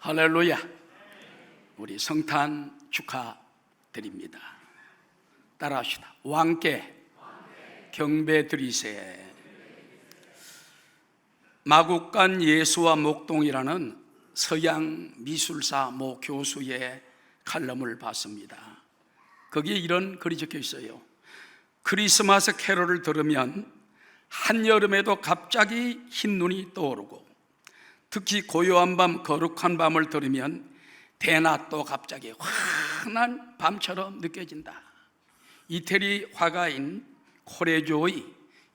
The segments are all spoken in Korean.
할렐루야. 우리 성탄 축하드립니다. 따라합시다. 왕께 경배 드리세. 마국간 예수와 목동이라는 서양 미술사 모 교수의 칼럼을 봤습니다. 거기에 이런 글이 적혀 있어요. 크리스마스 캐롤을 들으면 한여름에도 갑자기 흰눈이 떠오르고, 특히 고요한 밤, 거룩한 밤을 들으면 대낮도 갑자기 환한 밤처럼 느껴진다. 이태리 화가인 코레조의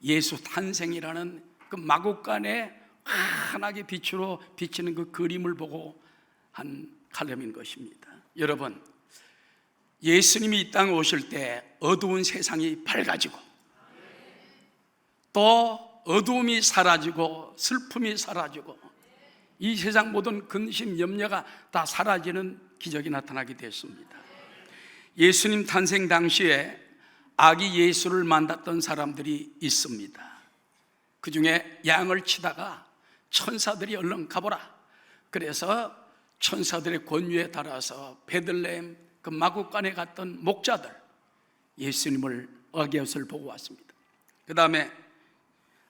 예수 탄생이라는 그 마국간의 환하게 빛으로 비치는 그 그림을 보고 한 칼럼인 것입니다. 여러분, 예수님이 이 땅에 오실 때 어두운 세상이 밝아지고, 또 어두움이 사라지고 슬픔이 사라지고, 이 세상 모든 근심, 염려가 다 사라지는 기적이 나타나게 됐습니다. 예수님 탄생 당시에 아기 예수를 만났던 사람들이 있습니다. 그 중에 양을 치다가 천사들이 얼른 가보라, 그래서 천사들의 권유에 따라서 베들레헴 그 마국간에 갔던 목자들, 예수님을 아기옷을 보고 왔습니다. 그 다음에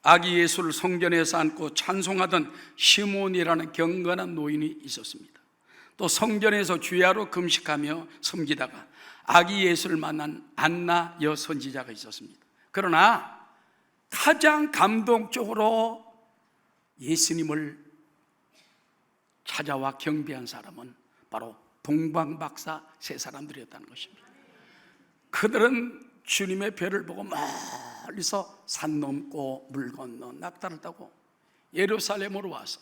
아기 예수를 성전에서 안고 찬송하던 시몬이라는 경건한 노인이 있었습니다. 또 성전에서 주야로 금식하며 섬기다가 아기 예수를 만난 안나 여선지자가 있었습니다. 그러나 가장 감동적으로 예수님을 찾아와 경배한 사람은 바로 동방박사 세 사람들이었다는 것입니다. 그들은 주님의 별을 보고 멀리서 산 넘고 물 건너 낙타를 타고 예루살렘으로 와서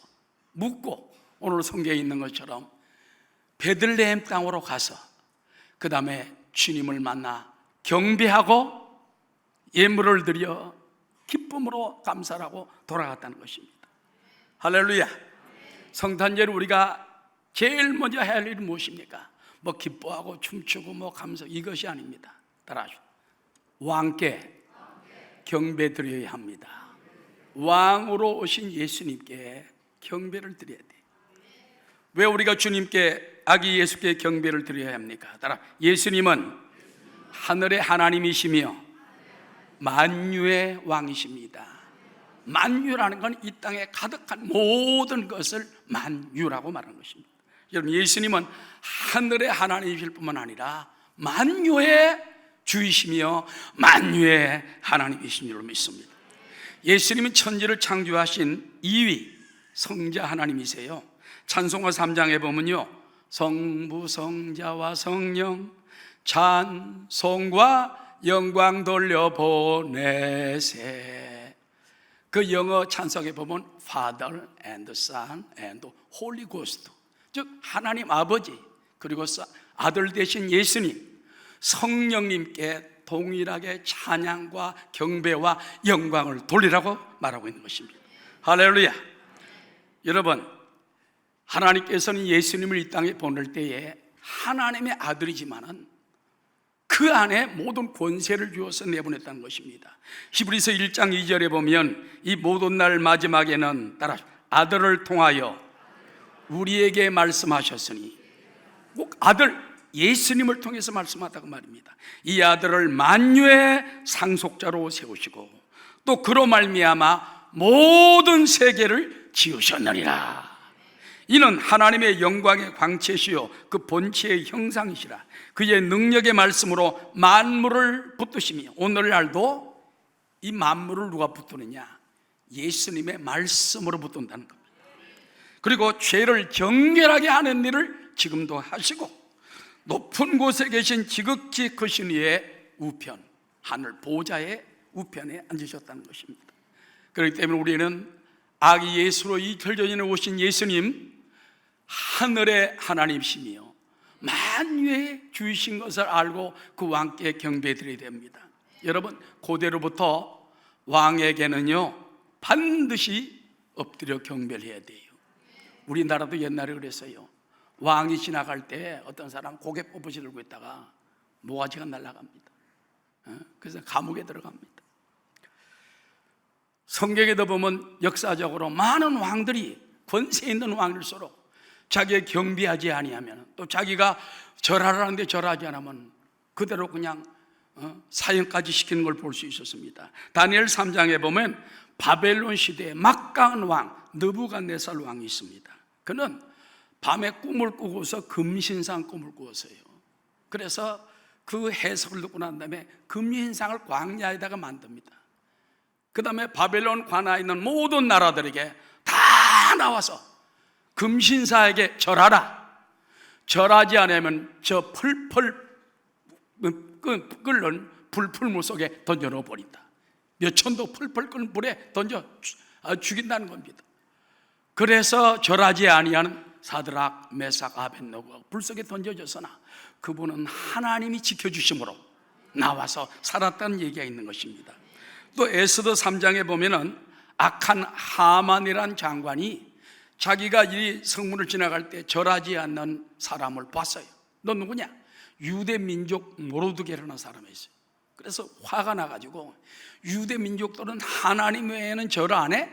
묵고, 오늘 성경에 있는 것처럼 베들레헴 땅으로 가서 그 다음에 주님을 만나 경배하고 예물을 드려 기쁨으로 감사를 하고 돌아갔다는 것입니다. 할렐루야. 성탄절 우리가 제일 먼저 해야 할 일이 무엇입니까? 뭐 기뻐하고 춤추고 뭐 감사, 이것이 아닙니다. 따라하십시오. 왕께 경배 드려야 합니다. 왕으로 오신 예수님께 경배를 드려야 돼요. 왜 우리가 주님께, 아기 예수께 경배를 드려야 합니까? 따라, 예수님은 하늘의 하나님이시며 만유의 왕이십니다. 만유라는 건 이 땅에 가득한 모든 것을 만유라고 말하는 것입니다. 여러분, 예수님은 하늘의 하나님이실 뿐만 아니라 만유의 주이시며 만유의 하나님이신 줄로 믿습니다. 예수님은 천지를 창조하신 2위 성자 하나님이세요. 찬송가 3장에 보면요, 성부 성자와 성령 찬송과 영광 돌려보내세. 그 영어 찬송에 보면 Father and Son and Holy Ghost, 즉 하나님 아버지 그리고 아들 되신 예수님, 성령님께 동일하게 찬양과 경배와 영광을 돌리라고 말하고 있는 것입니다. 할렐루야. 여러분, 하나님께서는 예수님을 이 땅에 보낼 때에 하나님의 아들이지만은 그 안에 모든 권세를 주어서 내보냈다는 것입니다. 히브리서 1장 2절에 보면 이 모든 날 마지막에는 따라 아들을 통하여 우리에게 말씀하셨으니, 꼭 아들 예수님을 통해서 말씀하다고 말입니다. 이 아들을 만유의 상속자로 세우시고 또 그로 말미암아 모든 세계를 지으셨느니라. 이는 하나님의 영광의 광채시요 그 본체의 형상이시라. 그의 능력의 말씀으로 만물을 붙드시며, 오늘날도 이 만물을 누가 붙드느냐? 예수님의 말씀으로 붙든다는 겁니다. 그리고 죄를 정결하게 하는 일을 지금도 하시고, 높은 곳에 계신 지극히 크신 이의 우편, 하늘 보좌의 우편에 앉으셨다는 것입니다. 그렇기 때문에 우리는 아기 예수로 이 결전에 오신 예수님, 하늘의 하나님이시며 만유의 주이신 것을 알고 그 왕께 경배드려야 됩니다. 여러분, 고대로부터 왕에게는요 반드시 엎드려 경배를 해야 돼요. 우리나라도 옛날에 그랬어요. 왕이 지나갈 때 어떤 사람 고개 뻣뻣이 들고 있다가 모가지가 날아갑니다. 그래서 감옥에 들어갑니다. 성경에도 보면 역사적으로 많은 왕들이, 권세 있는 왕일수록 자기의 경비하지 아니하면, 또 자기가 절하라는데 절하지 않으면 그대로 그냥 사형까지 시키는 걸 볼 수 있었습니다. 다니엘 3장에 보면 바벨론 시대에 막강한 왕 느부갓네살 왕이 있습니다. 그는 밤에 꿈을 꾸고서 금신상 꿈을 꾸었어요. 그래서 그 해석을 듣고 난 다음에 금신상을 광야에다가 만듭니다. 그 다음에 바벨론 관하에 있는 모든 나라들에게 다 나와서 금신사에게 절하라. 절하지 않으면 저 펄펄 끓는 불풀물 속에 던져 넣어버린다. 몇 천도 펄펄 끓는 불에 던져 죽인다는 겁니다. 그래서 절하지 아니하는 사드락, 메삭, 아벳느고가 불 속에 던져졌으나 그분은 하나님이 지켜주심으로 나와서 살았다는 얘기가 있는 것입니다. 또 에스더 3장에 보면은 악한 하만이란 장관이 자기가 이 성문을 지나갈 때 절하지 않는 사람을 봤어요. 너 누구냐? 유대 민족 모르드게라는 사람이 있어요. 그래서 화가 나가지고 유대 민족들은 하나님 외에는 절 안 해?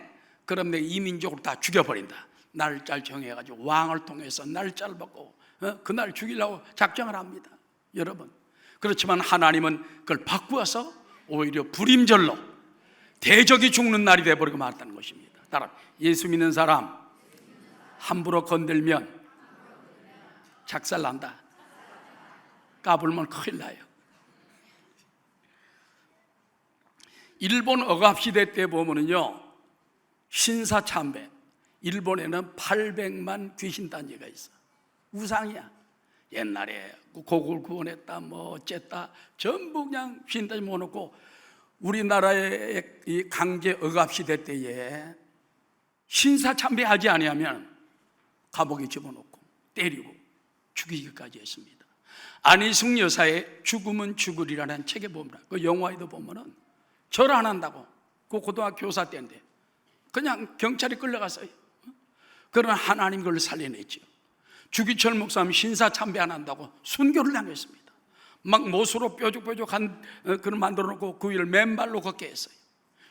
그럼 내가 이 민족을 다 죽여버린다. 날짜를 정해가지고 왕을 통해서 날짜를 받고 그날 죽이려고 작정을 합니다. 여러분, 그렇지만 하나님은 그걸 바꾸어서 오히려 불임절로 대적이 죽는 날이 되어버리고 말았다는 것입니다. 따라 예수 믿는 사람 함부로 건들면 작살난다. 까불면 큰일 나요. 일본 억압시대 때 보면은요, 신사참배, 일본에는 800만 귀신단지가 있어. 우상이야. 옛날에 고국을 구원했다 뭐 어쨌다 전부 그냥 귀신단지 모아놓고, 우리나라의 이 강제 억압시대 때에 신사참배하지 아니하면 감옥에 집어넣고 때리고 죽이기까지 했습니다. 안희숙 여사의 죽으면 죽으리라는 책에 보면, 그 영화에도 보면은 절 안 한다고, 그 고등학교 교사 때인데 그냥 경찰이 끌려갔어요. 그러나 하나님 그걸 살려냈죠. 주기철 목사님 신사 참배 안 한다고 순교를 당했습니다. 막 못으로 뾰족뾰족한 그걸 만들어 놓고 그 위를 맨발로 걷게 했어요.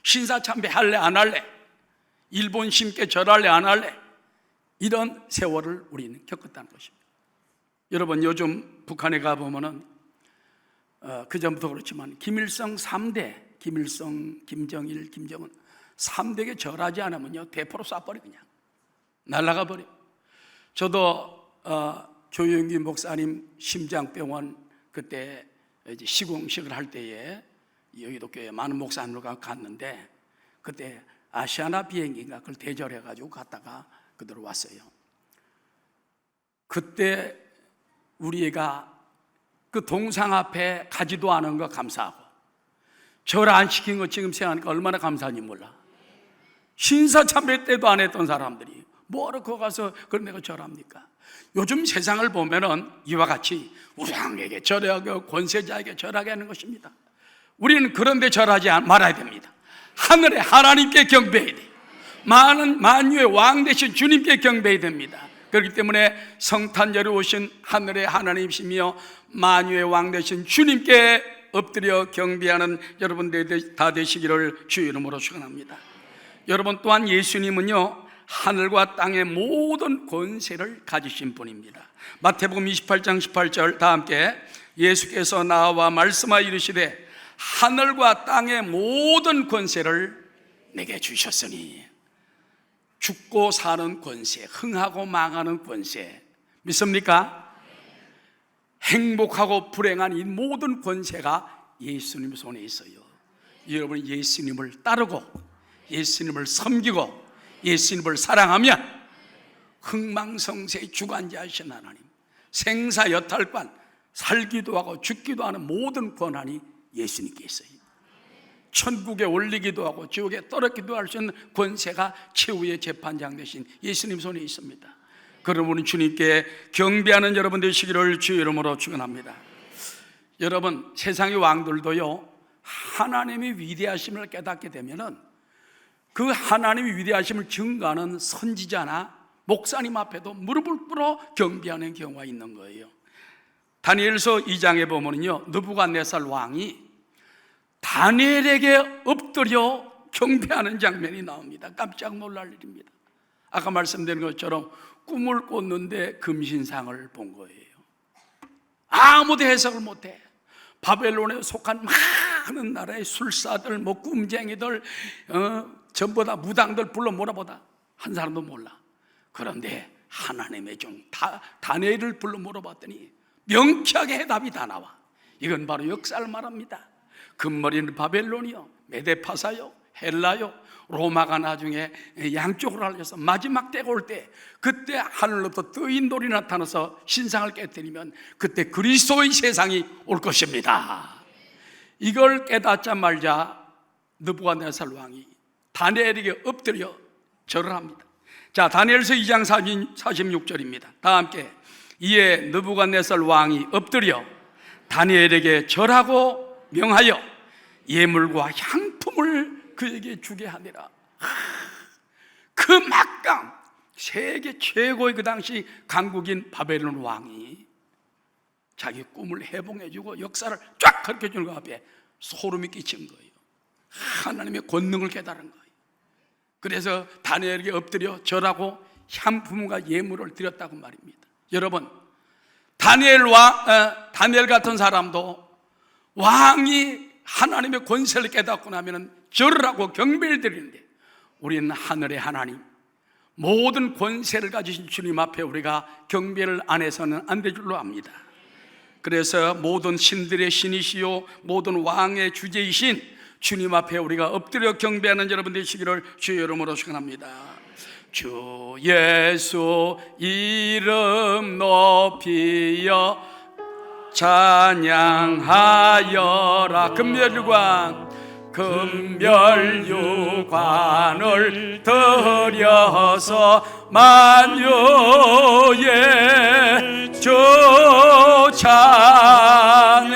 신사 참배 할래 안 할래? 일본 신께 절할래 안 할래? 이런 세월을 우리는 겪었다는 것입니다. 여러분, 요즘 북한에 가보면은 그 전부터 그렇지만 김일성 3대, 김일성, 김정일, 김정은 3대에게 절하지 않으면요 대포로 쏴버려, 그냥 날아가 버려. 저도 조영기 목사님 심장병원 그때 이제 시공식을 할 때에 여의도 교회 많은 목사님들과 갔는데, 그때 아시아나 비행기인가 그걸 대절해가지고 갔다가 그대로 왔어요. 그때 우리 애가 그 동상 앞에 가지도 않은 거 감사하고, 절 안 시킨 거 지금 생각하니까 얼마나 감사한지 몰라. 신사참배 때도 안 했던 사람들이 뭐하러 거기 가서 그런 데가 절합니까? 요즘 세상을 보면은 이와 같이 우상에게 절하고 권세자에게 절하게 하는 것입니다. 우리는 그런 데 절하지 말아야 됩니다. 하늘의 하나님께 경배해야 돼요. 만유의 왕 되신 주님께 경배해야 됩니다. 그렇기 때문에 성탄절에 오신 하늘의 하나님이시며 만유의 왕 되신 주님께 엎드려 경배하는 여러분들 다 되시기를 주의 이름으로 축원합니다. 여러분, 또한 예수님은요 하늘과 땅의 모든 권세를 가지신 분입니다. 마태복음 28장 18절 다 함께, 예수께서 나와 말씀하여 이르시되 하늘과 땅의 모든 권세를 내게 주셨으니, 죽고 사는 권세, 흥하고 망하는 권세 믿습니까? 행복하고 불행한 이 모든 권세가 예수님 손에 있어요. 여러분, 예수님을 따르고 예수님을 섬기고 예수님을 사랑하면 흥망성쇠의 주관자이신 하나님, 생사여탈관, 살기도 하고 죽기도 하는 모든 권한이 예수님께 있어요. 천국에 올리기도 하고 지옥에 떨어지기도 할 수 있는 권세가 최후의 재판장 되신 예수님 손에 있습니다. 그러므로 주님께 경배하는 여러분 되시기를 주의 이름으로 축원합니다. 여러분, 세상의 왕들도요 하나님의 위대하심을 깨닫게 되면은 그 하나님의 위대하심을 증거하는 선지자나 목사님 앞에도 무릎을 꿇어 경배하는 경우가 있는 거예요. 다니엘서 2장에 보면요 느부갓네살 왕이 다니엘에게 엎드려 경배하는 장면이 나옵니다. 깜짝 놀랄 일입니다. 아까 말씀드린 것처럼 꿈을 꿨는데 금신상을 본 거예요. 아무도 해석을 못해. 바벨론에 속한 많은 나라의 술사들, 꿈쟁이들, 전부 다 무당들 불러 몰아보다 한 사람도 몰라. 그런데 하나님의 종 다니엘을 불러 물어봤더니 명쾌하게 해답이 다 나와. 이건 바로 역사를 말합니다. 금머리는 바벨론이요, 메데파사요, 헬라요, 로마가 나중에 양쪽으로 알려서 마지막 때가 올 때, 그때 하늘로부터 뜨인 돌이 나타나서 신상을 깨뜨리면 그때 그리스도의 세상이 올 것입니다. 이걸 깨닫자 말자 느부갓네살 왕이 다니엘에게 엎드려 절을 합니다. 자, 다니엘서 2장 46절입니다. 다 함께. 이에 느부갓네살 왕이 엎드려 다니엘에게 절하고 명하여 예물과 향품을 그에게 주게 하니라. 그 막강 세계 최고의 그 당시 강국인 바벨론 왕이 자기 꿈을 해봉해주고 역사를 쫙 가르쳐주는 것 앞에 소름이 끼친 거예요. 하나님의 권능을 깨달은 거예요. 그래서 다니엘에게 엎드려 절하고 향품과 예물을 드렸다고 말입니다. 여러분, 다니엘 같은 사람도 왕이 하나님의 권세를 깨닫고 나면 절을 하고 경배를 드리는데, 우리는 하늘의 하나님, 모든 권세를 가지신 주님 앞에 우리가 경배를 안 해서는 안 될 줄로 압니다. 그래서 모든 신들의 신이시요 모든 왕의 주제이신 주님 앞에 우리가 엎드려 경배하는 여러분 되시기를 주의 이름으로 축원합니다. 주 예수 이름 높이여 찬양하여라. 금멸유관을 드려서 만유의 주 찬양.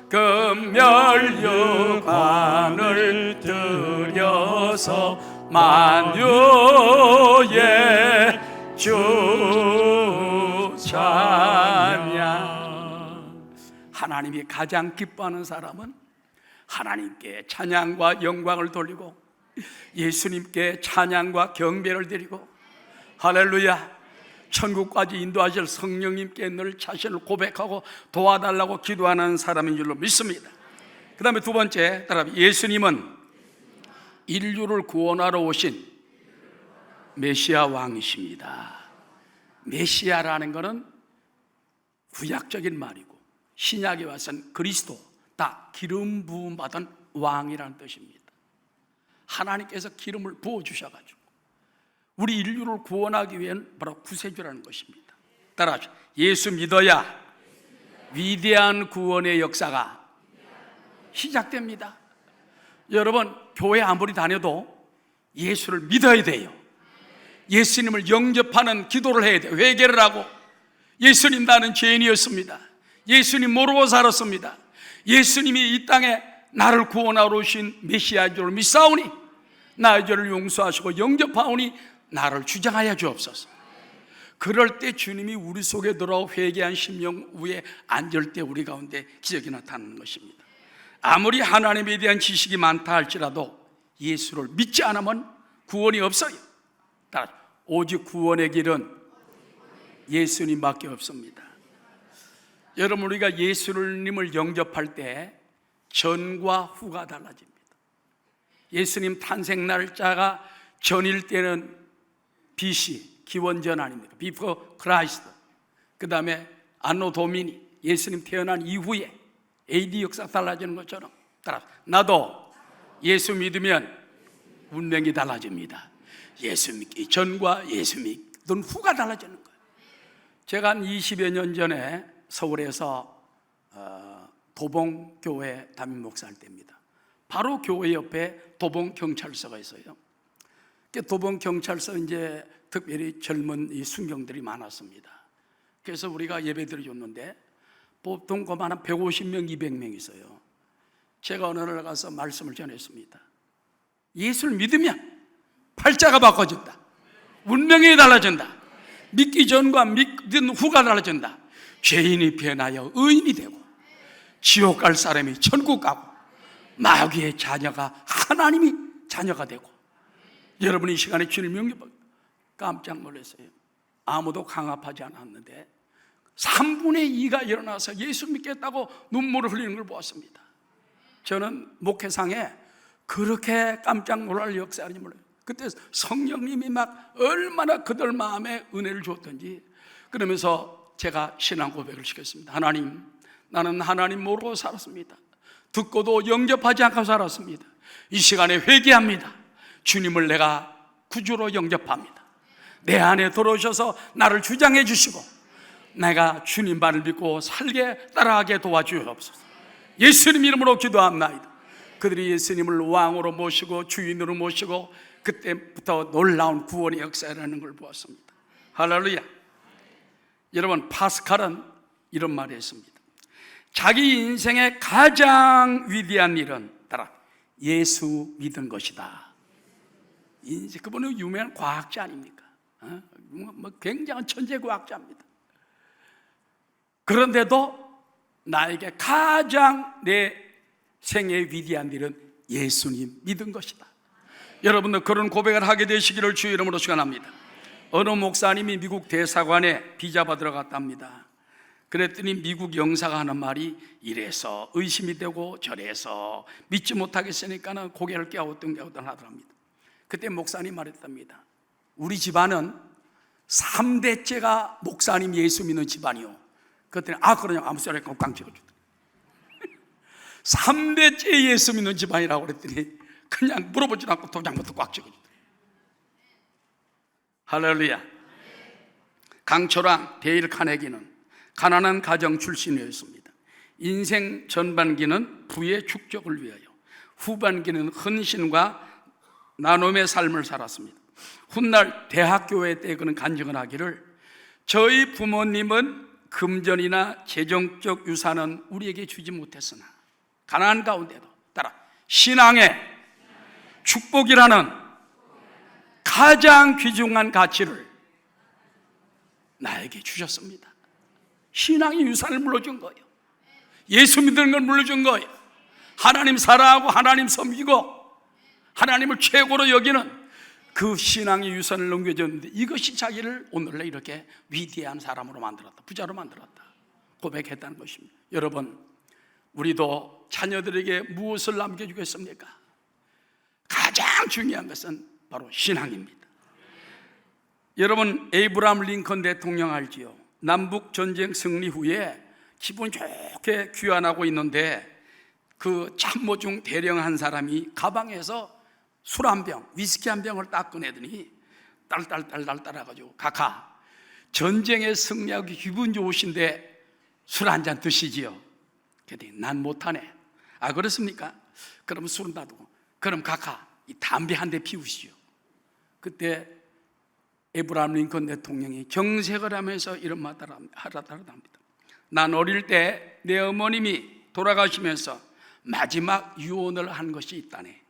금멸유관을 드려서 만유의 주 찬양. 하나님이 가장 기뻐하는 사람은 하나님께 찬양과 영광을 돌리고 예수님께 찬양과 경배를 드리고, 할렐루야, 천국까지 인도하실 성령님께 늘 자신을 고백하고 도와달라고 기도하는 사람인 줄로 믿습니다. 그 다음에 두 번째, 따라합니다. 예수님은 인류를 구원하러 오신 메시아 왕이십니다. 메시아라는 것은 구약적인 말이고 신약에 와서는 그리스도, 다 기름 부음 받은 왕이라는 뜻입니다. 하나님께서 기름을 부어주셔가지고 우리 인류를 구원하기 위한 바로 구세주라는 것입니다. 따라하십시오. 예수 믿어야 위대한 구원의 역사가 시작됩니다. 여러분, 교회 아무리 다녀도 예수를 믿어야 돼요. 예수님을 영접하는 기도를 해야 돼요. 회개를 하고, 예수님 나는 죄인이었습니다, 예수님 모르고 살았습니다, 예수님이 이 땅에 나를 구원하러 오신 메시아인 줄 믿사오니 나의 죄를 용서하시고 영접하오니 나를 주장하여 주옵소서. 그럴 때 주님이 우리 속에 들어와 회개한 심령 위에 앉을 때 우리 가운데 기적이 나타나는 것입니다. 아무리 하나님에 대한 지식이 많다 할지라도 예수를 믿지 않으면 구원이 없어요. 오직 구원의 길은 예수님밖에 없습니다. 여러분, 우리가 예수님을 영접할 때 전과 후가 달라집니다. 예수님 탄생 날짜가 전일 때는 BC, 기원전 아닙니까? Before Christ. 그 다음에 안노 도미니, 예수님 태어난 이후에 AD 역사 달라지는 것처럼 나도 예수 믿으면 운명이 달라집니다. 예수 믿기 전과 예수 믿던 후가 달라지는 거예요. 제가 한 20여 년 전에 서울에서 도봉교회 담임 목사할 때입니다. 바로 교회 옆에 도봉경찰서가 있어요. 도봉경찰서 이제 특별히 젊은 이 순경들이 많았습니다. 그래서 우리가 예배드려 줬는데 보통 그만 한 150명, 200명 있어요. 제가 어느 날 가서 말씀을 전했습니다. 예수를 믿으면 팔자가 바꿔진다, 운명이 달라진다, 믿기 전과 믿는 후가 달라진다, 죄인이 변하여 의인이 되고 지옥 갈 사람이 천국 가고 마귀의 자녀가 하나님이 자녀가 되고, 여러분이 이 시간에 주님 영접하고 깜짝 놀랐어요. 아무도 강압하지 않았는데 3분의 2가 일어나서 예수 믿겠다고 눈물을 흘리는 걸 보았습니다. 저는 목회상에 그렇게 깜짝 놀랄 역사인지 몰라요. 그때 성령님이 막 얼마나 그들 마음에 은혜를 줬던지. 그러면서 제가 신앙 고백을 시켰습니다. 하나님, 나는 하나님 모르고 살았습니다. 듣고도 영접하지 않고 살았습니다. 이 시간에 회개합니다. 주님을 내가 구주로 영접합니다. 내 안에 들어오셔서 나를 주장해 주시고 내가 주님 말을 믿고 살게 따라가게 도와주옵소서. 예수님 이름으로 기도합니다. 그들이 예수님을 왕으로 모시고 주인으로 모시고 그때부터 놀라운 구원의 역사라는 걸 보았습니다. 할렐루야. 여러분, 파스칼은 이런 말을 했습니다. 자기 인생의 가장 위대한 일은 따라 예수 믿은 것이다. 그분은 유명한 과학자 아닙니까? 굉장한 천재 과학자입니다. 그런데도 나에게 가장 내 생애의 위대한 일은 예수님 믿은 것이다. 여러분들 그런 고백을 하게 되시기를 주의 이름으로 축원합니다. 어느 목사님이 미국 대사관에 비자 받으러 갔답니다. 그랬더니 미국 영사가 하는 말이 이래서 의심이 되고 저래서 믿지 못하겠으니까는 고개를 갸우뚱갸우뚱 하더랍니다. 그때 목사님 말했답니다. 우리 집안은 3대째가 목사님 예수 믿는 집안이요. 그랬더니 그러냐 아무 소리 없고 깡 찍어주더니 3대째 예수 믿는 집안이라고 그랬더니 그냥 물어보지도 않고 도장부터 꽉 찍어주더니. 할렐루야. 강철왕 데일 카네기는 가난한 가정 출신이었습니다. 인생 전반기는 부의 축적을 위하여, 후반기는 헌신과 나눔의 삶을 살았습니다. 훗날 대학교회 때 그는 간증을 하기를 저희 부모님은 금전이나 재정적 유산은 우리에게 주지 못했으나 가난한 가운데도 따라 신앙의 축복이라는 가장 귀중한 가치를 나에게 주셨습니다. 신앙의 유산을 물려준 거예요. 예수 믿는 걸 물려준 거예요. 하나님 사랑하고 하나님 섬기고 하나님을 최고로 여기는 그 신앙의 유산을 넘겨줬는데 이것이 자기를 오늘날 이렇게 위대한 사람으로 만들었다, 부자로 만들었다 고백했다는 것입니다. 여러분, 우리도 자녀들에게 무엇을 남겨주겠습니까? 가장 중요한 것은 바로 신앙입니다. 여러분, 에이브라함 링컨 대통령 알지요? 남북 전쟁 승리 후에 기분 좋게 귀환하고 있는데 그 참모 중 대령 한 사람이 가방에서 술 한 병, 위스키 한 병을 딱 꺼내더니 딸딸딸딸 따라가지고 카카, 전쟁에 승리하고 기분 좋으신데 술 한 잔 드시지요? 그랬더니 난 못하네. 그렇습니까? 그럼 술은 놔두고 그럼 카카, 이 담배 한 대 피우시죠. 그때 에브라함 링컨 대통령이 경색을 하면서 이런 말을 합니다. 난 어릴 때 내 어머님이 돌아가시면서 마지막 유언을 한 것이 있다네.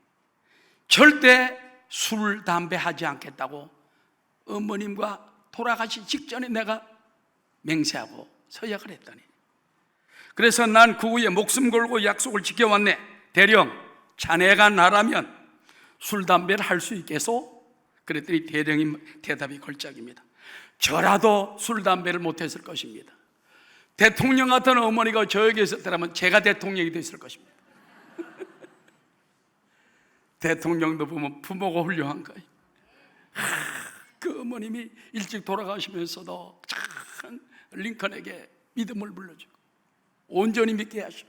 절대 술, 담배 하지 않겠다고 어머님과 돌아가시 직전에 내가 맹세하고 서약을 했다니. 그래서 난 그 후에 목숨 걸고 약속을 지켜왔네. 대령, 자네가 나라면 술, 담배를 할 수 있겠소? 그랬더니 대령이 대답이 걸작입니다. 저라도 술, 담배를 못했을 것입니다. 대통령 같은 어머니가 저에게 있었다면 제가 대통령이 됐을 것입니다. 대통령도 보면 부모가 훌륭한 거예요. 그 어머님이 일찍 돌아가시면서도 참 링컨에게 믿음을 불러주고 온전히 믿게 하시고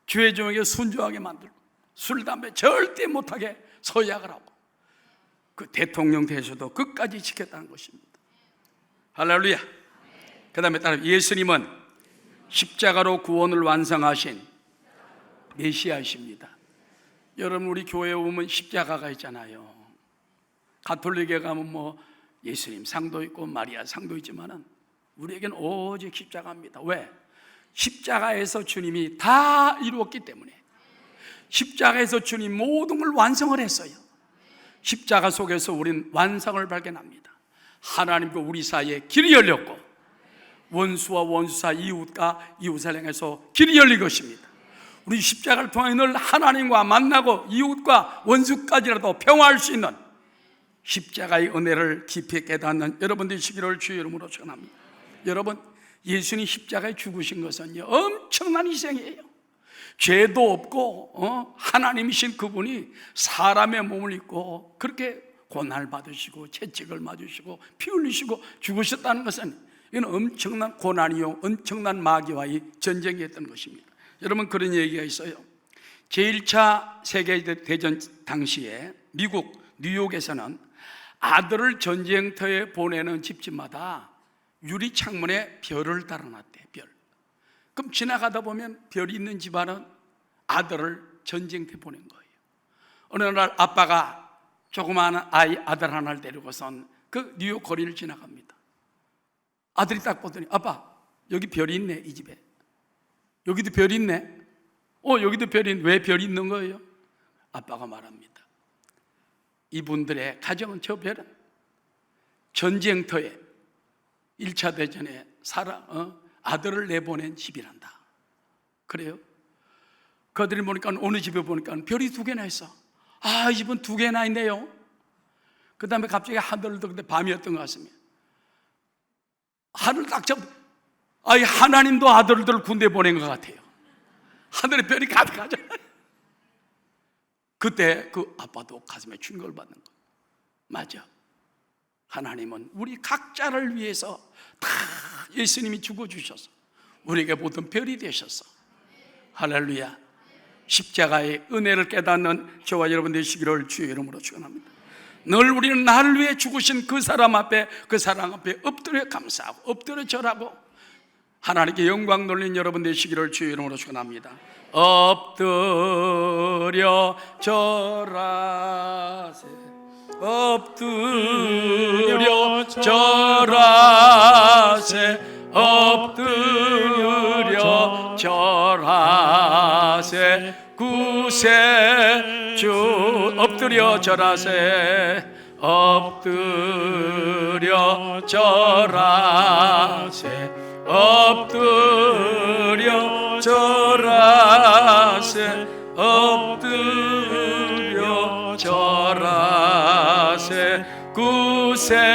주의 종에게 순종하게 만들고 술, 담배 절대 못하게 서약을 하고 그 대통령 되셔도 끝까지 지켰다는 것입니다. 할렐루야. 그 다음에 따라 예수님은 십자가로 구원을 완성하신 메시아이십니다. 여러분, 우리 교회에 오면 십자가가 있잖아요. 가톨릭에 가면 뭐 예수님 상도 있고 마리아 상도 있지만은 우리에겐 오직 십자가입니다. 왜? 십자가에서 주님이 다 이루었기 때문에. 십자가에서 주님 모든 걸 완성을 했어요. 십자가 속에서 우리는 완성을 발견합니다. 하나님과 우리 사이에 길이 열렸고 원수와 원수 사이, 이웃과 이웃 사이에서 길이 열린 것입니다. 우리 십자가를 통해 늘 하나님과 만나고 이웃과 원수까지라도 평화할 수 있는 십자가의 은혜를 깊이 깨닫는 여러분 되시기를 주의 이름으로 축원합니다. 여러분, 예수님 십자가에 죽으신 것은요, 엄청난 희생이에요. 죄도 없고 하나님이신 그분이 사람의 몸을 입고 그렇게 고난을 받으시고 채찍을 맞으시고 피 흘리시고 죽으셨다는 것은 이건 엄청난 고난이요, 엄청난 마귀와의 전쟁이었던 것입니다. 여러분, 그런 얘기가 있어요. 제1차 세계대전 당시에 미국 뉴욕에서는 아들을 전쟁터에 보내는 집집마다 유리창문에 별을 달아놨대. 별. 그럼 지나가다 보면 별이 있는 집안은 아들을 전쟁터에 보낸 거예요. 어느 날 아빠가 조그마한 아들 하나를 데리고선 그 뉴욕 거리를 지나갑니다. 아들이 딱 보더니, 아빠, 여기 별이 있네. 이 집에 여기도 별이 있네. 여기도 별이 있네. 왜 별이 있는 거예요? 아빠가 말합니다. 이분들의 가정은, 저 별은 전쟁터에 1차 대전에 아들을 내보낸 집이란다. 그래요? 그들이 보니까, 어느 집에 보니까 별이 2개나 있어. 이 집은 2개나 있네요. 그 다음에 갑자기 하늘을 더, 근데 밤이었던 것 같습니다. 하늘을 딱 잡고, 하나님도 아들들 군대 보낸 것 같아요. 하늘에 별이 가득하잖아요. 그때 그 아빠도 가슴에 충격을 받는 거예요. 맞아, 하나님은 우리 각자를 위해서 다 예수님이 죽어주셔서 우리에게 모든 별이 되셔서, 할렐루야, 십자가의 은혜를 깨닫는 저와 여러분 되시기를 주의 이름으로 축원합니다. 늘 우리는 나를 위해 죽으신 그 사람 앞에 엎드려 감사하고 엎드려 절하고 하나님께 영광 돌린 여러분 되시기를 주의 이름으로 축원합니다. 엎드려 절하세, 엎드려 절하세, 엎드려 절하세, 구세주. 엎드려 절하세, 엎드려 절하세, 엎드려 절하세, 엎드려 절하세, 구세주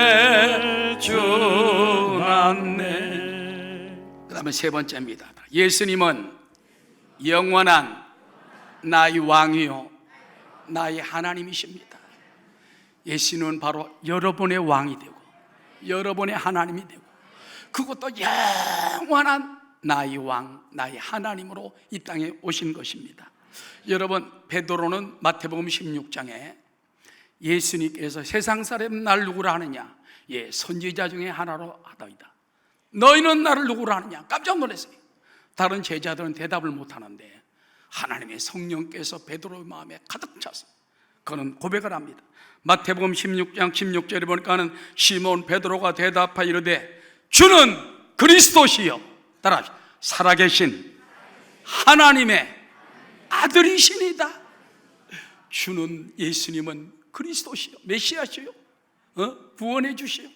났네. 그 다음에 3번째입니다. 예수님은 영원한 나의 왕이요, 나의 하나님이십니다. 예수님은 바로 여러분의 왕이 되고 여러분의 하나님이 되고, 그것도 영원한 나의 왕, 나의 하나님으로 이 땅에 오신 것입니다. 여러분, 베드로는 마태복음 16장에 예수님께서 세상 사람 날 누구라 하느냐, 선지자 중에 하나로 하다이다. 너희는 나를 누구라 하느냐? 깜짝 놀랐어요. 다른 제자들은 대답을 못하는데 하나님의 성령께서 베드로의 마음에 가득 차서 그는 고백을 합니다. 마태복음 16장 16절에 보니까는 시몬 베드로가 대답하여 이르되 주는 그리스도시요, 따라 살아계신 하나님의 아들이시니다. 주는, 예수님은 그리스도시요, 메시아시요, 구원해 주시요,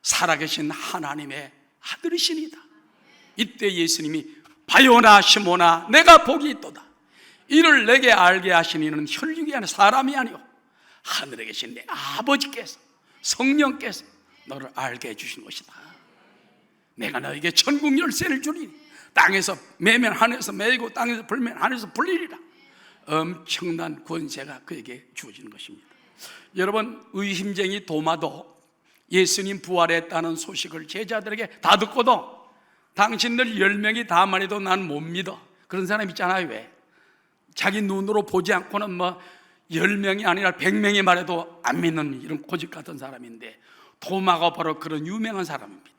살아계신 하나님의 아들이시니다. 이때 예수님이 바요나 시몬아, 내가 복이 있도다. 이를 내게 알게 하신 이는 혈육이 아니라 사람이 아니요 하늘에 계신 내 아버지께서, 성령께서 너를 알게 해주신 것이다. 내가 너에게 천국 열쇠를 주리니 땅에서 매면 하늘에서 매이고 땅에서 불면 하늘에서 불리리라. 엄청난 권세가 그에게 주어지는 것입니다. 여러분, 의심쟁이 도마도 예수님 부활했다는 소식을 제자들에게 다 듣고도 당신들 10명이 다 말해도 난 못 믿어, 그런 사람 있잖아요. 왜? 자기 눈으로 보지 않고는 10명이 아니라 100명이 말해도 안 믿는 이런 고집 같은 사람인데, 도마가 바로 그런 유명한 사람입니다.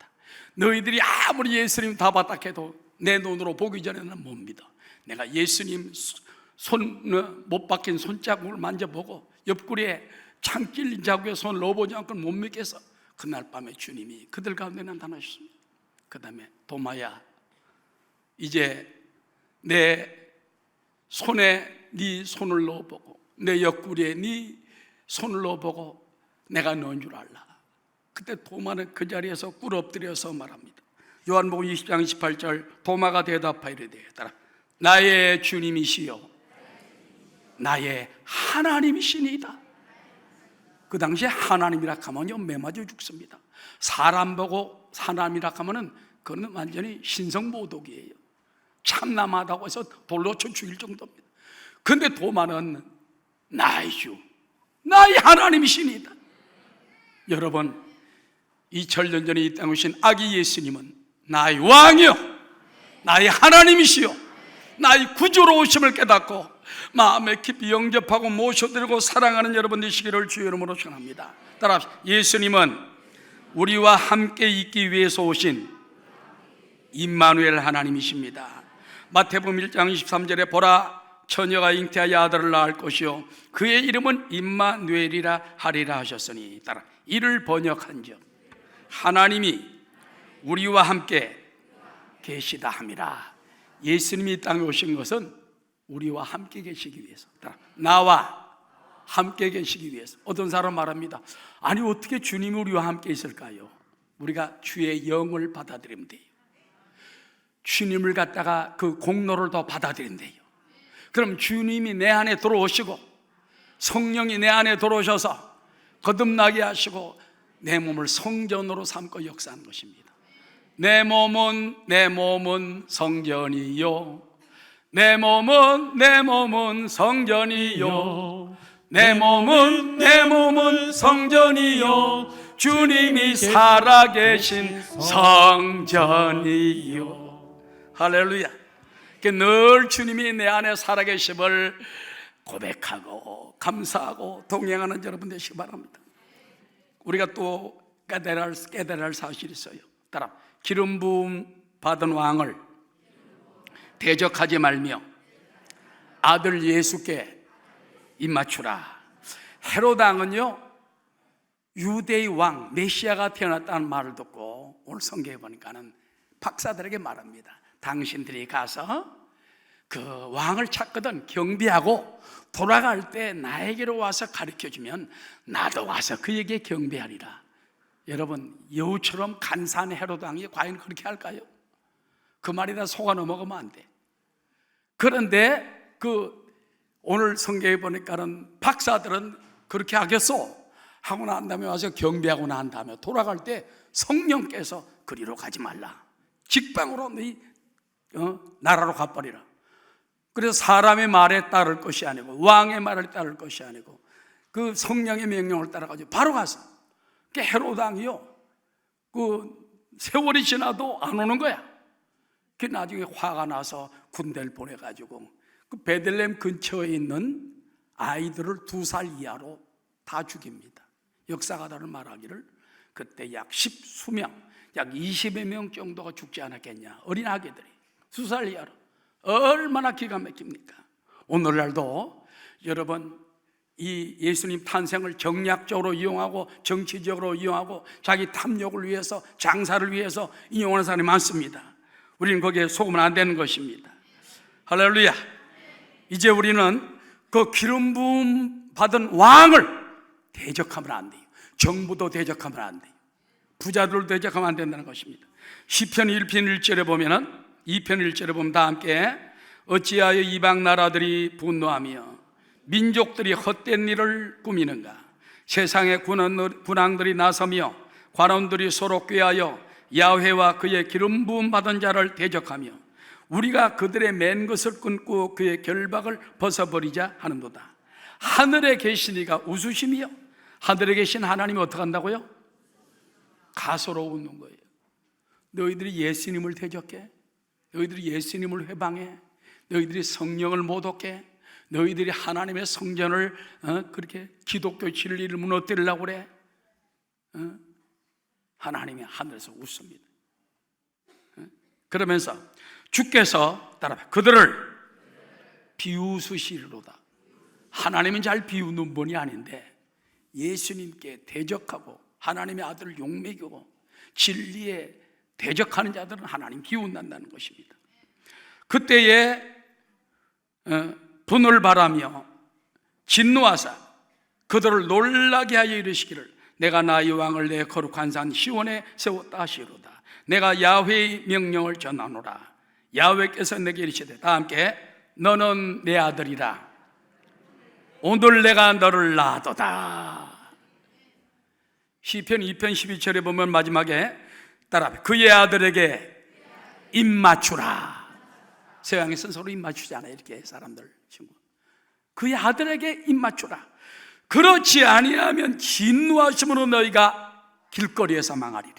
너희들이 아무리 예수님 다 봤다 해도 내 눈으로 보기 전에는 못 믿어. 내가 예수님 못 박힌 손자국을 만져보고 옆구리에 창 찔린 자국에 손을 넣어보지 않고는 못 믿겠어. 그날 밤에 주님이 그들 가운데 나타나셨습니다. 그 다음에 도마야, 이제 내 손에 네 손을 넣어보고 내 옆구리에 네 손을 넣어보고 내가 너인 줄 알라. 그때 도마는 그 자리에서 꿇어 엎드려서 말합니다. 요한복음 20장 28절, 도마가 대답하여 이르되 따라 나의 주님이시요 나의 하나님이시니이다. 그 당시에 하나님이라 하면요 매맞아 죽습니다. 사람 보고 하나님이라 하면은 그거는 완전히 신성모독이에요. 참남하다고 해서 돌로 쳐 죽일 정도입니다. 근데 도마는 나의 주, 나의 하나님이시니다. 여러분, 2000년 전에 이 땅에 오신 아기 예수님은 나의 왕이요, 나의 하나님이시요, 나의 구주로 오심을 깨닫고 마음에 깊이 영접하고 모셔드리고 사랑하는 여러분 되시기를 주의 이름으로 축원합니다. 따라합시다. 예수님은 우리와 함께 있기 위해서 오신 임마누엘 하나님이십니다. 마태복음 1장 23절에 보라, 처녀가 잉태하여 아들을 낳을 것이요 그의 이름은 임마누엘이라 하리라 하셨으니, 따라 이를 번역한즉 하나님이 우리와 함께 계시다 함이라. 예수님이 이 땅에 오신 것은 우리와 함께 계시기 위해서, 나와 함께 계시기 위해서. 어떤 사람 말합니다. 아니 어떻게 주님이 우리와 함께 있을까요? 우리가 주의 영을 받아들이면 돼요. 주님을 갖다가 그 공로를 더 받아들인대요. 그럼 주님이 내 안에 들어오시고 성령이 내 안에 들어오셔서 거듭나게 하시고 내 몸을 성전으로 삼고 역사하는 것입니다. 내 몸은 성전이요, 내 몸은 성전이요, 내 몸은 성전이요, 주님이 살아계신 성전이요. 할렐루야. 늘 주님이 내 안에 살아계심을 고백하고 감사하고 동행하는 여러분 되시기 바랍니다. 우리가 또 깨달아야 할 사실이 있어요. 따라 기름 부음 받은 왕을 대적하지 말며 아들 예수께 입맞추라. 헤롯 왕은요 유대의 왕 메시아가 태어났다는 말을 듣고 오늘 성경에 보니까는 박사들에게 말합니다. 당신들이 가서 그 왕을 찾거든 경배하고 돌아갈 때 나에게로 와서 가르쳐주면 나도 와서 그에게 경배하리라. 여러분, 여우처럼 간사한 헤롯 왕이 과연 그렇게 할까요? 그 말이나 속아 넘어가면 안 돼. 그런데 오늘 성경에 보니까는 박사들은 그렇게 하겠소 하고 난 다음에 와서 경배하고 난 다음에 돌아갈 때 성령께서 그리로 가지 말라, 직방으로 네 나라로 가버리라. 그래서 사람의 말에 따를 것이 아니고 왕의 말을 따를 것이 아니고 그 성령의 명령을 따라가지고 바로 가서 헤롯 왕이요 세월이 지나도 안 오는 거야. 그 나중에 화가 나서 군대를 보내가지고 그 베들레헴 근처에 있는 아이들을 2살 이하로 다 죽입니다. 역사가들은 말하기를 그때 약 10수명, 약 20여 명 정도가 죽지 않았겠냐. 어린 아기들이 2살 이하로. 얼마나 기가 막힙니까? 오늘날도 여러분 이 예수님 탄생을 정략적으로 이용하고 정치적으로 이용하고 자기 탐욕을 위해서 장사를 위해서 이용하는 사람이 많습니다. 우리는 거기에 속으면 안 되는 것입니다. 할렐루야. 이제 우리는 그 기름 부음 받은 왕을 대적하면 안 돼요. 정부도 대적하면 안 돼요. 부자들도 대적하면 안 된다는 것입니다. 시편 1편 1절에 보면은 2편 1절에 보면 다 함께 어찌하여 이방 나라들이 분노하며 민족들이 헛된 일을 꾸미는가. 세상의 군왕들이 나서며 관원들이 서로 꾀하여 야훼와 그의 기름 부음 받은 자를 대적하며 우리가 그들의 맨 것을 끊고 그의 결박을 벗어버리자 하는도다. 하늘에 계신 이가 웃으시며 하늘에 계신 하나님이 어떻게 한다고요? 가소로 웃는 거예요. 너희들이 예수님을 대적해? 너희들이 예수님을 회방해? 너희들이 성령을 모독해? 너희들이 하나님의 성전을 그렇게 기독교 진리를 무너뜨리려고 그래? 하나님이 하늘에서 웃습니다. 그러면서 주께서 따라봐 그들을 비웃으시리로다. 하나님은 잘 비웃는 분이 아닌데 예수님께 대적하고 하나님의 아들을 욕먹이고 진리에 대적하는 자들은 하나님 비웃는다는 것입니다. 그때에 분을 바라며 진노하사 그들을 놀라게 하여 이르시기를 내가 나의 왕을 내 거룩한 산 시온에 세웠다 하시로다. 내가 야훼의 명령을 전하노라. 야훼께서 내게 이르시되 다 함께 너는 내 아들이라 오늘 내가 너를 낳았도다. 시편 2편 12절에 보면 마지막에 따라 그의 아들에게 입 맞추라. 서양에서는 서로 입 맞추잖아요. 이렇게 사람들 친구. 그의 아들에게 입 맞추라. 그렇지 아니하면 진노하심으로 너희가 길거리에서 망하리니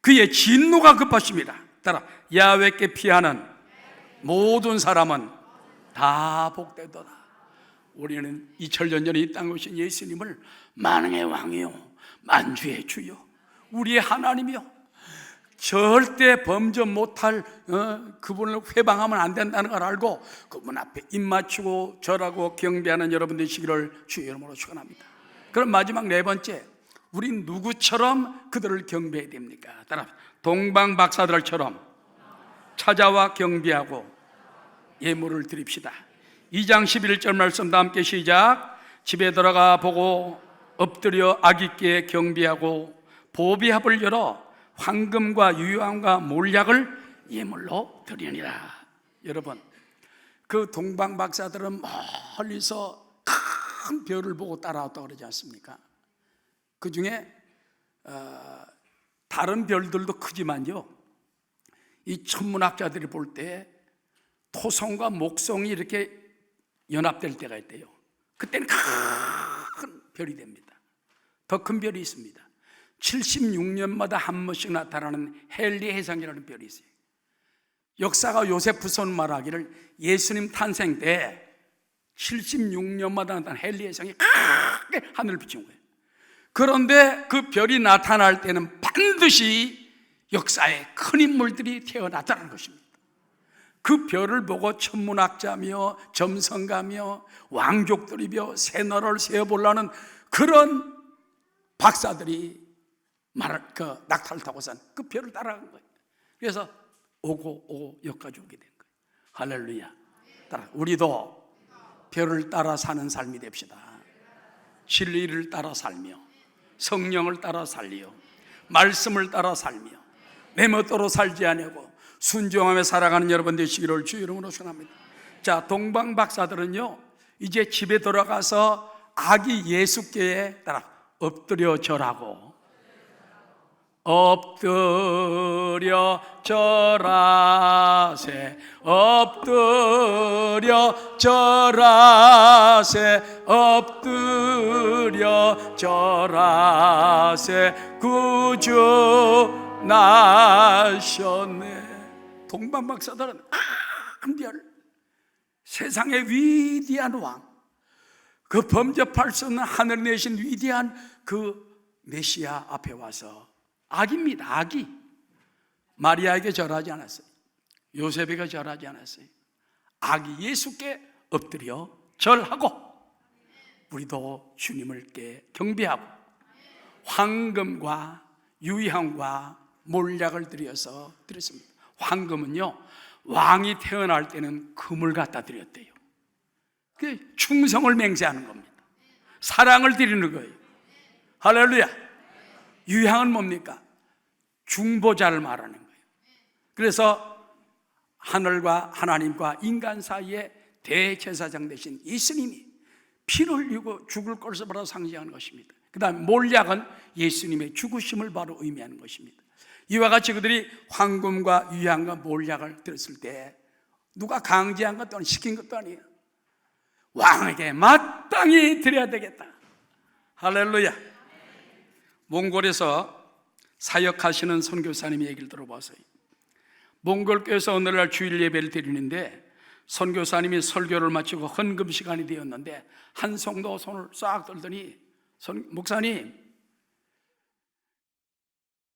그의 진노가 급하심이라. 따라 야훼께 피하는 모든 사람은 다 복되도다. 우리는 2000년 전에 이 땅에 오신 예수님을 만왕의 왕이요 만주의 주요 우리의 하나님이요 절대 범죄 못할 그분을 회방하면 안 된다는 걸 알고 그분 앞에 입 맞추고 절하고 경배하는 여러분 되시기를 주의 이름으로 축원합니다. 그럼 마지막 네 번째, 우린 누구처럼 그들을 경배해야 됩니까? 따라 동방 박사들처럼 찾아와 경배하고 예물을 드립시다. 2장 11절 말씀 다 함께 시작. 집에 들어가 보고 엎드려 아기께 경배하고 보비합을 열어 황금과 유황과 몰약을 예물로 드리니라. 여러분, 그 동방 박사들은 멀리서 큰 별을 보고 따라왔다고 그러지 않습니까? 그 중에 다른 별들도 크지만요, 이 천문학자들이 볼 때 토성과 목성이 이렇게 연합될 때가 있대요. 그때는 큰 별이 됩니다. 더 큰 별이 있습니다. 76년마다 한 번씩 나타나는 헨리 해상이라는 별이 있어요. 역사가 요세프손 말하기를 예수님 탄생 때 76년마다 나타나는 헨리 해상이 크게 하늘을 비춘 거예요. 그런데 그 별이 나타날 때는 반드시 역사에 큰 인물들이 태어났다는 것입니다. 그 별을 보고 천문학자며 점성가며 왕족들이며 새 나라를 세워보려는 그런 박사들이 낙타를 타고선 그 별을 따라간 거예요. 그래서 오고 여기까지 오게 된 거예요. 할렐루야. 따라 우리도 별을 따라 사는 삶이 됩시다. 진리를 따라 살며 성령을 따라 살리요 말씀을 따라 살며 내 멋대로 살지 아니하고 순종하며 살아가는 여러분 되시기를 주 이름으로 축원합니다. 자, 동방 박사들은요 이제 집에 들어가서 아기 예수께에 따라 엎드려 절하고 엎드려 절하세 엎드려 절하세 엎드려 절하세 구주 나셨네. 동방 박사들은 큰 별, 세상의 위대한 왕, 그 범접할 수 없는 하늘 내신 위대한 그 메시아 앞에 와서 아기입니다. 아기. 마리아에게 절하지 않았어요. 요셉에게 절하지 않았어요. 아기 예수께 엎드려 절하고 우리도 주님을 경배하고 황금과 유향과 몰약을 드렸습니다. 황금은요 왕이 태어날 때는 금을 갖다 드렸대요. 그게 충성을 맹세하는 겁니다. 사랑을 드리는 거예요. 할렐루야. 유향은 뭡니까? 중보자를 말하는 거예요. 그래서 하늘과 하나님과 인간 사이에 대제사장 되신 예수님이 피를 흘리고 죽을 것을 바로 상징하는 것입니다. 그 다음 몰약은 예수님의 죽으심을 바로 의미하는 것입니다. 이와 같이 그들이 황금과 유향과 몰약을 드렸을 때 누가 강제한 것도 아니고 시킨 것도 아니에요. 왕에게 마땅히 드려야 되겠다. 할렐루야. 몽골에서 사역하시는 선교사님의 얘기를 들어봤어요. 몽골교에서 오늘날 주일 예배를 드리는데 선교사님이 설교를 마치고 헌금 시간이 되었는데 한 성도 손을 싹 들더니 목사님,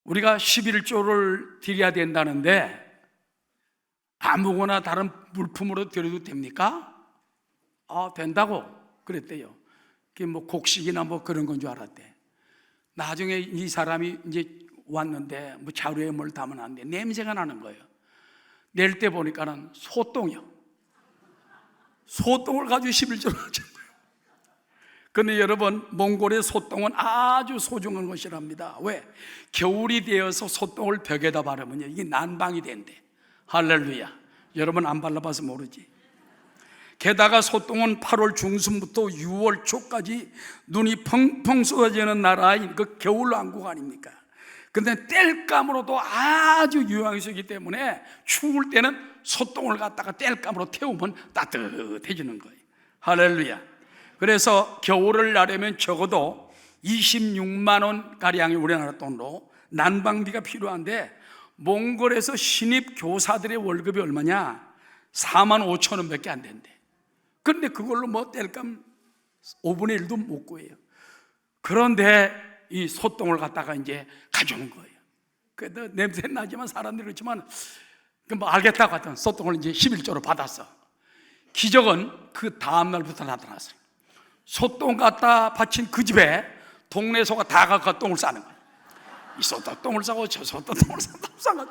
우리가 11조를 드려야 된다는데 아무거나 다른 물품으로 드려도 됩니까? 된다고 그랬대요. 그게 뭐 곡식이나 뭐 그런 건 줄 알았대. 나중에 이 사람이 이제 왔는데 뭐 자루에 뭘 담아놨는데 냄새가 나는 거예요. 낼 때 보니까는 소똥이요. 소똥을 가지고 11조를 하신 거예요. 그런데 여러분, 몽골의 소똥은 아주 소중한 것이랍니다. 왜? 겨울이 되어서 소똥을 벽에다 바르면요 이게 난방이 된대. 할렐루야. 여러분 안 발라봐서 모르지. 게다가 소똥은 8월 중순부터 6월 초까지 눈이 펑펑 쏟아지는 나라인 그 겨울왕국 아닙니까? 근데 땔감으로도 아주 유황이기 때문에 추울 때는 소똥을 갖다가 땔감으로 태우면 따뜻해지는 거예요. 할렐루야. 그래서 겨울을 나려면 적어도 26만 원 가량의 우리나라 돈으로 난방비가 필요한데, 몽골에서 신입 교사들의 월급이 얼마냐? 4만 5천 원밖에 안 된대. 그런데 그걸로 뭐 땔감 5분의 1도 못 구해요. 그런데 이 소똥을 갖다가 이제 가져온 거예요. 그래도 냄새 나지만 사람들이 그렇지만 뭐 알겠다고 하던 소똥을 이제 11조로 받았어. 기적은 그 다음날부터 나타났어요. 소똥 갖다 바친 그 집에 동네 소가 다 가서 똥을 싸는 거예요. 이 소똥 똥을 싸고 저 소똥 똥을 싸고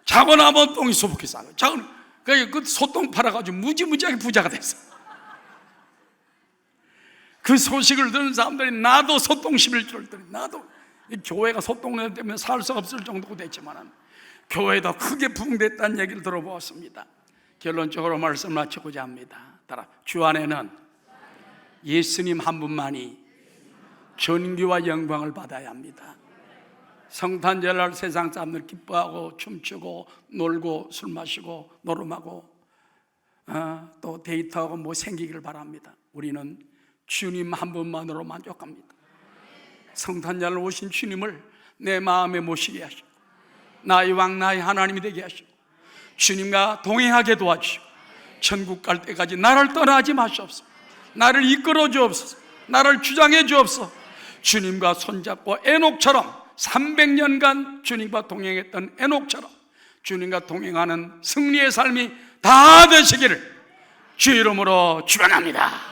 자고 나면 똥이 수북히 싸고 그 소똥 팔아가지고 무지무지하게 부자가 됐어. 그 소식을 들은 사람들이 나도 소똥 11조를 들으니 나도 교회가 소똥 때문에 살 수 없을 정도가 됐지만 교회도 크게 부흥됐다는 얘기를 들어보았습니다. 결론적으로 말씀 마치고자 합니다. 따라 주 안에는 예수님 한 분만이 존귀와 영광을 받아야 합니다. 성탄절날 세상 사람들 기뻐하고 춤추고 놀고 술 마시고 노름하고 또 데이트하고 뭐 생기기를 바랍니다. 우리는 주님 한 분만으로 만족합니다. 성탄절 오신 주님을 내 마음에 모시게 하시고 나의 왕 나의 하나님이 되게 하시고 주님과 동행하게 도와주시고 천국 갈 때까지 나를 떠나지 마시옵소서. 나를 이끌어 주옵소서. 나를 주장해 주옵소서. 주님과 손잡고 에녹처럼 300년간 주님과 동행했던 에녹처럼 주님과 동행하는 승리의 삶이 다 되시기를 주 이름으로 축원합니다.